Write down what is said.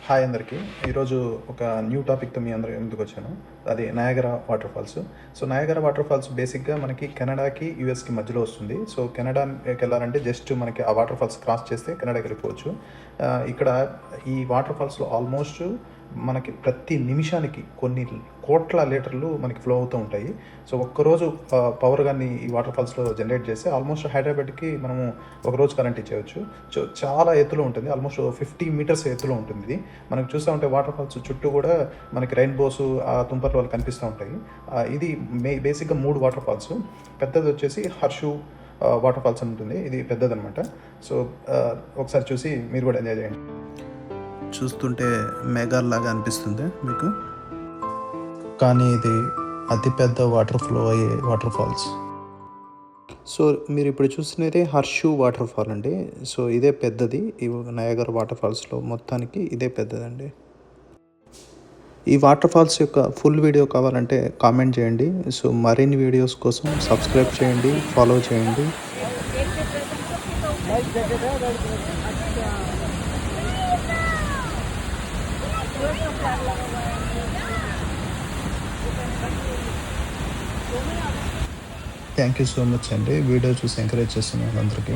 Hi అందరికీ. ఈరోజు ఒక న్యూ టాపిక్‌తో మీ అందరి ముందుకొచ్చాను. అది Niagara water falls. So, Niagara water falls బేసిక్‌గా మనకి కెనడాకి, యూఎస్‌కి మధ్యలో వస్తుంది. సో, కెనడాకెళ్ళాలంటే జస్ట్ మనకి ఆ వాటర్ ఫాల్స్ క్రాస్ చేస్తే కెనడాకెళ్ళిపోవచ్చు. ఇక్కడ ఈ వాటర్ ఫాల్స్‌లో ఆల్మోస్ట్ మనకి ప్రతి నిమిషానికి కొన్ని కోట్ల లీటర్లు మనకి ఫ్లో అవుతూ ఉంటాయి. సో, ఒక్కరోజు పవర్ గాని ఈ వాటర్ ఫాల్స్‌లో జనరేట్ చేస్తే ఆల్మోస్ట్ హైదరాబాద్‌కి మనము ఒకరోజు కరెంట్ ఇచ్చేయచ్చు. సో, చాలా ఎత్తులో ఉంటుంది. ఆల్మోస్ట్ 50 మీటర్స్ ఎత్తులో ఉంటుంది ఇది. మనకు చూస్తూ ఉంటే వాటర్ ఫాల్స్ చుట్టూ కూడా మనకి రెయిన్బోస్, తుంపర్లు వాళ్ళు కనిపిస్తూ ఉంటాయి. ఇది బేసిక్‌గా 3 వాటర్ ఫాల్స్. పెద్దది వచ్చేసి హర్షు వాటర్ ఫాల్స్ అని ఉంటుంది. ఇది పెద్దదనమాట. సో, ఒకసారి చూసి మీరు కూడా ఎంజాయ్ చేయండి. చూస్తుంటే మేఘాల్లాగా అనిపిస్తుంది మీకు, కానీ ఇది అతిపెద్ద వాటర్ ఫ్లో అయ్యే వాటర్ ఫాల్స్. సో, మీరు ఇప్పుడు చూస్తున్నది హర్షు వాటర్ ఫాల్ అండి. సో, ఇదే పెద్దది. ఈ నయాగరా వాటర్ ఫాల్స్లో మొత్తానికి ఇదే పెద్దదండి. ఈ వాటర్ ఫాల్స్ యొక్క ఫుల్ వీడియో కావాలంటే కామెంట్ చేయండి. సో, మరిన్ని వీడియోస్ కోసం సబ్స్క్రైబ్ చేయండి, ఫాలో చేయండి. థ్యాంక్ యూ సో మచ్ అండి. వీడియో చూసి ఎంకరేజ్ చేస్తున్నాను అందరికీ.